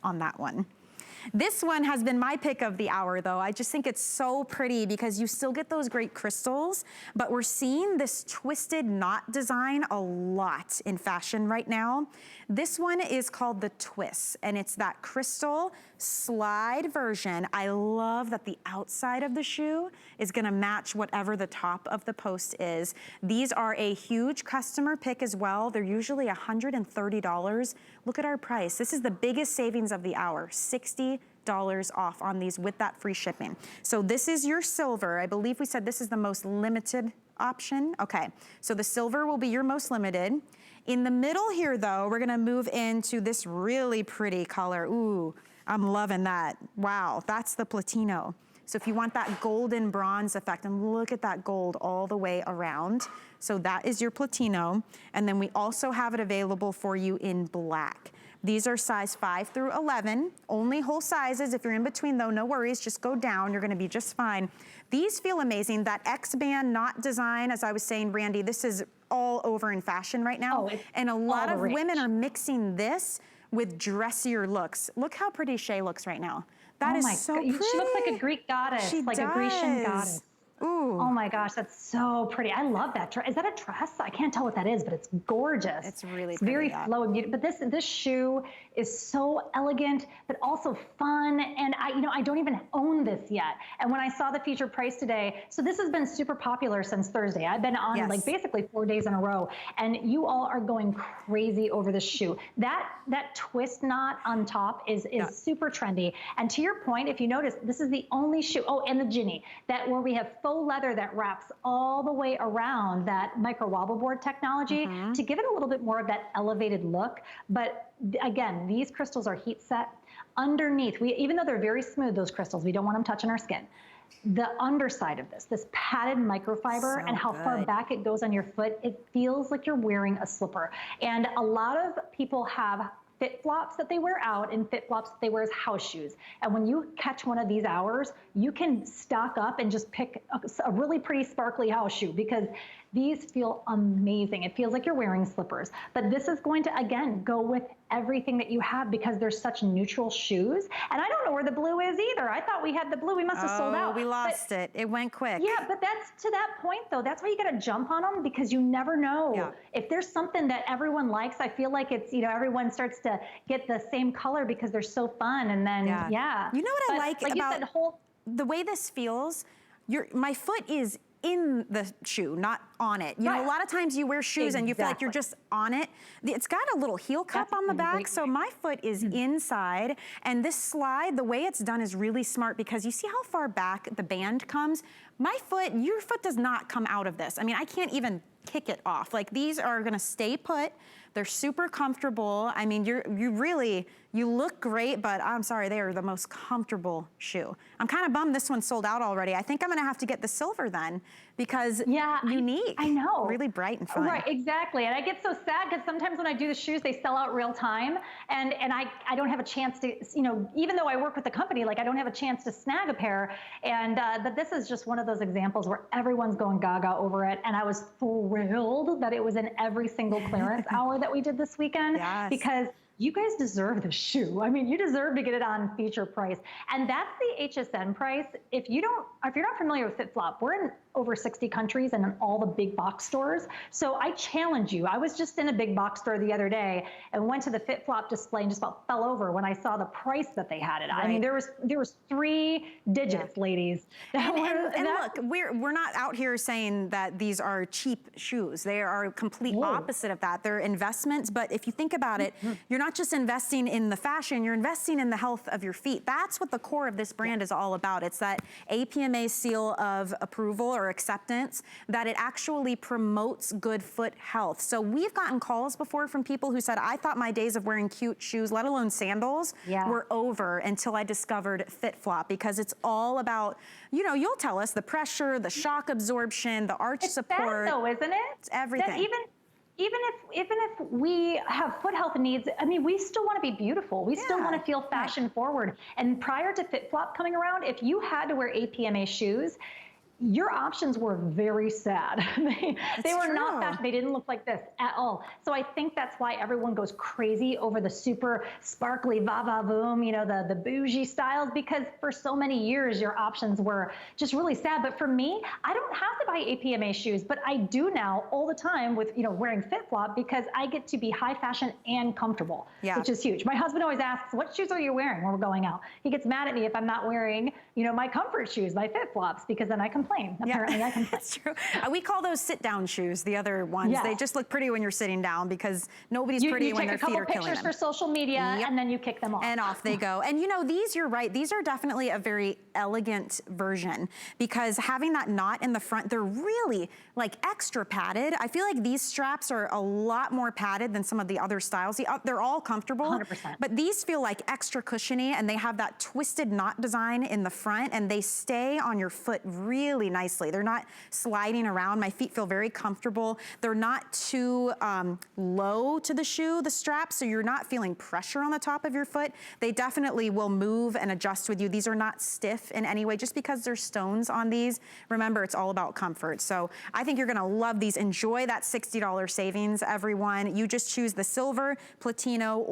on that one. This one has been my pick of the hour though. I just think it's so pretty because you still get those great crystals, but we're seeing this twisted knot design a lot in fashion right now. This one is called the Twiss, and it's that crystal slide version. I love that the outside of the shoe is gonna match whatever the top of the post is. These are a huge customer pick as well. They're usually $130. Look at our price. This is the biggest savings of the hour, $60 off on these with that free shipping. So this is your silver. I believe we said this is the most limited option. Okay, so the silver will be your most limited. In the middle here though, we're gonna move into this really pretty color. Ooh, I'm loving that. Wow, that's the platino. So if you want that golden bronze effect, and look at that gold all the way around. So that is your platino. And then we also have it available for you in black. These are size 5 through 11, only whole sizes. If you're in between though, no worries, just go down, you're gonna be just fine. These feel amazing. That X-band knot design, as I was saying, Brandy, this is all over in fashion right now. Oh, and a lot of women are mixing this with dressier looks. Look how pretty Shay looks right now. That is so pretty. She looks like a Greek goddess, like a Grecian goddess. Ooh. Oh my gosh, that's so pretty. I love that dress. Is that a dress? I can't tell what that is, but it's gorgeous. It's really pretty, very flowy. But this shoe is so elegant, but also fun. And I don't even own this yet. And when I saw the featured price today, so this has been super popular since Thursday. I've been on like basically 4 days in a row, and you all are going crazy over this shoe. That twist knot on top is super trendy. And to your point, if you notice, this is the only shoe. Oh, and the Ginny, that where we have faux leather that wraps all the way around that micro wobble board technology to give it a little bit more of that elevated look. But again, these crystals are heat set. Underneath, even though they're very smooth, those crystals, we don't want them touching our skin. The underside of this padded microfiber and how far back it goes on your foot, it feels like you're wearing a slipper. And a lot of people have FitFlops that they wear out and FitFlops that they wear as house shoes. And when you catch one of these hours, you can stock up and just pick a really pretty sparkly house shoe because these feel amazing. It feels like you're wearing slippers. But this is going to, again, go with everything that you have because they're such neutral shoes. And I don't know where the blue is either. I thought we had the blue. We must have sold out. We lost it. It went quick. Yeah, but that's to that point, though. That's why you got to jump on them because you never know. Yeah. If there's something that everyone likes, I feel like it's, everyone starts to get the same color because they're so fun. And then, You know what I like about you said, the way this feels? My foot is in the shoe, not on it. You know, a lot of times you wear shoes and you feel like you're just on it. It's got a little heel cup on the back, so my foot is inside. And this slide, the way it's done is really smart because you see how far back the band comes? Your foot does not come out of this. I mean, I can't even kick it off. Like these are gonna stay put. They're super comfortable. I mean, you look great, but I'm sorry, they are the most comfortable shoe. I'm kind of bummed this one sold out already. I think I'm gonna have to get the silver then because unique. I know. Really bright and fun. Right, exactly. And I get so sad because sometimes when I do the shoes, they sell out real time. And I don't have a chance to, even though I work with the company, like I don't have a chance to snag a pair. And but this is just one of those examples where everyone's going gaga over it. And I was thrilled that it was in every single clearance hour that we did this weekend because you guys deserve the shoe. I mean, you deserve to get it on feature price. And that's the HSN price. If you're not familiar with FitFlop, we're in over 60 countries and in all the big box stores. So I challenge you. I was just in a big box store the other day and went to the FitFlop display and just about fell over when I saw the price that they had it. I mean, there was 3 digits, ladies. And look, we're not out here saying that these are cheap shoes. They are complete opposite of that. They're investments, but if you think about it, you're not just investing in the fashion, you're investing in the health of your feet. That's what the core of this brand is all about. It's that APMA seal of approval or acceptance, that it actually promotes good foot health. So we've gotten calls before from people who said, I thought my days of wearing cute shoes, let alone sandals, were over until I discovered FitFlop, because it's all about, you'll tell us, the pressure, the shock absorption, the arch support. It's that though, isn't it? It's everything. That even if we have foot health needs, I mean, we still want to be beautiful. We still want to feel fashion forward. And prior to FitFlop coming around, if you had to wear APMA shoes, your options were very sad. They were not true. fashion. They didn't look like this at all. So I think that's why everyone goes crazy over the super sparkly va-va-voom, you know, the bougie styles, because for so many years, your options were just really sad. But for me, I don't have to buy APMA shoes, but I do now all the time with, you know, wearing FitFlop, because I get to be high fashion and comfortable, which is huge. My husband always asks, what shoes are you wearing when we're going out? He gets mad at me if I'm not wearing, you know, my comfort shoes, my FitFlops, because then I complain. Apparently I complain. That's true. We call those sit-down shoes, the other ones. Yes. They just look pretty when you're sitting down, because nobody's pretty when their feet are killing them. You take a couple pictures for social media, and then you kick them off. And off they go. And you know, these, you're right, these are definitely a very elegant version, because having that knot in the front, they're really like extra padded. I feel like these straps are a lot more padded than some of the other styles. They're all comfortable, 100%. But these feel like extra cushiony, and they have that twisted knot design in the front, and they stay on your foot really nicely. They're not sliding around. My feet feel very comfortable. They're not too low to the shoe, the straps, so you're not feeling pressure on the top of your foot. They definitely will move and adjust with you. These are not stiff in any way. Just because there's stones on these, remember, it's all about comfort. So I think you're gonna love these. Enjoy that $60 savings, everyone. You just choose the silver, platino,